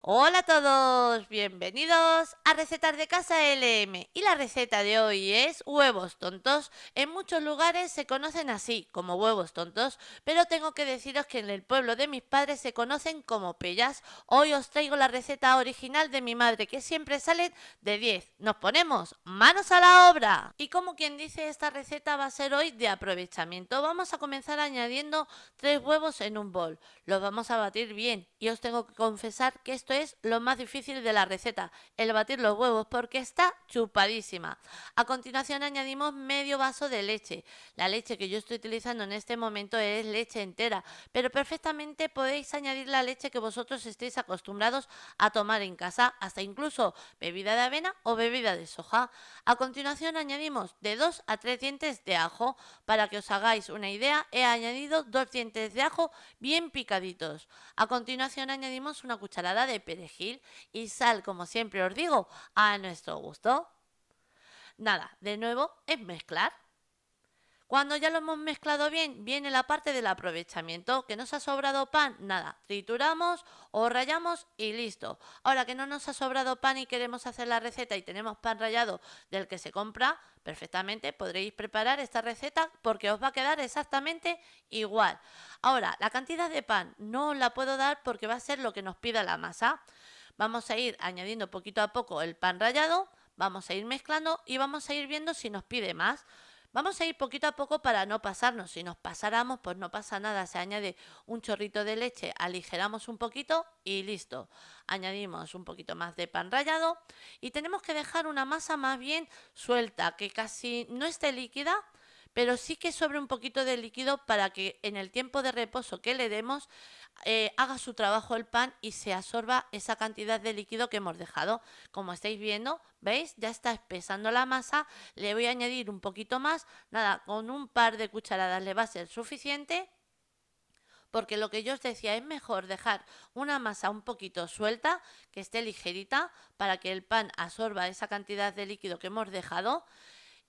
Hola a todos, bienvenidos a Recetas de Casa LM y la receta de hoy es huevos tontos. En muchos lugares se conocen así, como huevos tontos, pero tengo que deciros que en el pueblo de mis padres se conocen como pellas. Hoy os traigo la receta original de mi madre, que siempre salen de 10. Nos ponemos manos a la obra. Y como quien dice, esta receta va a ser hoy de aprovechamiento. Vamos a comenzar añadiendo 3 huevos en un bol. Los vamos a batir bien y os tengo que confesar que esto es lo más difícil de la receta, el batir los huevos porque está chupadísima. A continuación añadimos medio vaso de leche. La leche que yo estoy utilizando en este momento es leche entera, pero perfectamente podéis añadir la leche que vosotros estéis acostumbrados a tomar en casa, hasta incluso bebida de avena o bebida de soja. A continuación añadimos de 2 a 3 dientes de ajo. Para que os hagáis una idea, he añadido 2 dientes de ajo bien picaditos. A continuación añadimos una cucharada de perejil y sal, como siempre os digo, a nuestro gusto. Nada, de nuevo es mezclar. Cuando ya lo hemos mezclado bien, viene la parte del aprovechamiento. ¿Que nos ha sobrado pan? Nada, trituramos o rallamos y listo. Ahora que no nos ha sobrado pan y queremos hacer la receta y tenemos pan rallado del que se compra, perfectamente podréis preparar esta receta porque os va a quedar exactamente igual. Ahora, la cantidad de pan no os la puedo dar porque va a ser lo que nos pida la masa. Vamos a ir añadiendo poquito a poco el pan rallado, vamos a ir mezclando y vamos a ir viendo si nos pide más. Vamos a ir poquito a poco para no pasarnos. Si nos pasáramos, pues no pasa nada. Se añade un chorrito de leche, aligeramos un poquito y listo. Añadimos un poquito más de pan rallado y tenemos que dejar una masa más bien suelta, que casi no esté líquida, pero sí que sobre un poquito de líquido para que en el tiempo de reposo que le demos haga su trabajo el pan y se absorba esa cantidad de líquido que hemos dejado. Como estáis viendo, ¿veis? Ya está espesando la masa. Le voy a añadir un poquito más. Nada, con un par de cucharadas le va a ser suficiente. Porque lo que yo os decía, es mejor dejar una masa un poquito suelta, que esté ligerita, para que el pan absorba esa cantidad de líquido que hemos dejado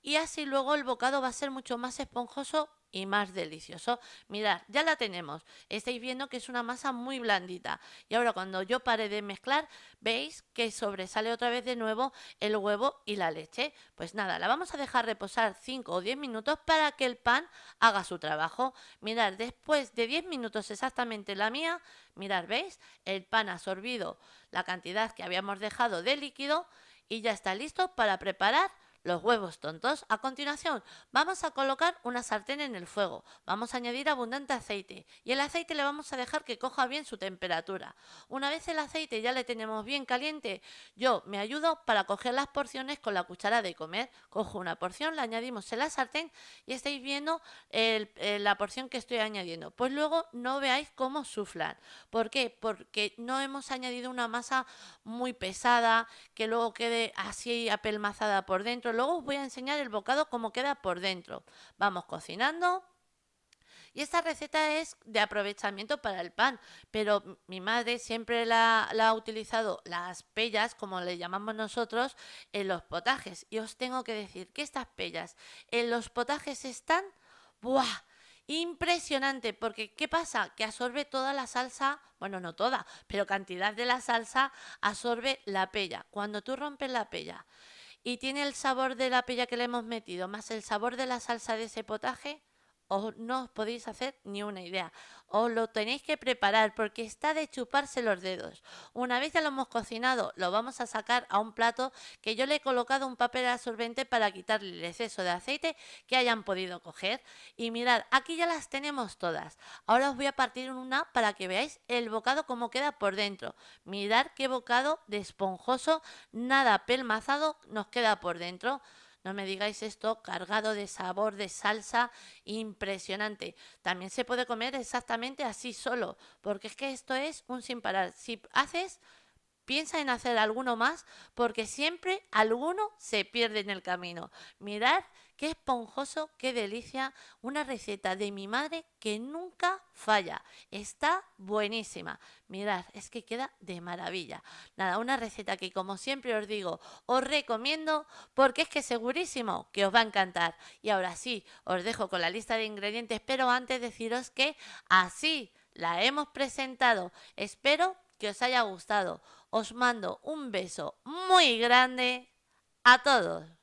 y así luego el bocado va a ser mucho más esponjoso y más delicioso. Mirad, ya la tenemos. Estáis viendo que es una masa muy blandita. Y ahora cuando yo pare de mezclar, veis que sobresale otra vez de nuevo el huevo y la leche. Pues nada, la vamos a dejar reposar 5 o 10 minutos para que el pan haga su trabajo. Mirad, después de 10 minutos exactamente la mía, mirad, ¿veis? El pan ha absorbido la cantidad que habíamos dejado de líquido y ya está listo para preparar los huevos tontos. A continuación, vamos a colocar una sartén en el fuego. Vamos a añadir abundante aceite y el aceite le vamos a dejar que coja bien su temperatura. Una vez el aceite ya le tenemos bien caliente, yo me ayudo para coger las porciones con la cuchara de comer. Cojo una porción, la añadimos en la sartén y estáis viendo la porción que estoy añadiendo. Pues luego no veáis cómo suflan. ¿Por qué? Porque no hemos añadido una masa muy pesada que luego quede así apelmazada por dentro. Luego os voy a enseñar el bocado cómo queda por dentro. Vamos cocinando. Y esta receta es de aprovechamiento para el pan, pero mi madre siempre la ha utilizado las pellas, como le llamamos nosotros, en los potajes. Y os tengo que decir que estas pellas en los potajes están ¡buah! Impresionante, porque ¿qué pasa? Que absorbe toda la salsa, bueno, no toda, pero cantidad de la salsa absorbe la pella. Cuando tú rompes la pella y tiene el sabor de la pella que le hemos metido, más el sabor de la salsa de ese potaje, no os podéis hacer ni una idea. Os lo tenéis que preparar porque está de chuparse los dedos. Una vez ya lo hemos cocinado, lo vamos a sacar a un plato que yo le he colocado un papel absorbente para quitarle el exceso de aceite que hayan podido coger. Y mirad, aquí ya las tenemos todas. Ahora os voy a partir una para que veáis el bocado como queda por dentro. Mirad qué bocado de esponjoso, nada pelmazado nos queda por dentro. No me digáis esto, cargado de sabor, de salsa, impresionante. También se puede comer exactamente así solo, porque es que esto es un sin parar. Si haces, piensa en hacer alguno más, porque siempre alguno se pierde en el camino. Mirad qué esponjoso, qué delicia. Una receta de mi madre que nunca falla. Está buenísima. Mirad, es que queda de maravilla. Nada, una receta que como siempre os digo, os recomiendo porque es que segurísimo que os va a encantar. Y ahora sí, os dejo con la lista de ingredientes, pero antes deciros que así la hemos presentado. Espero que os haya gustado. os mando un beso muy grande a todos.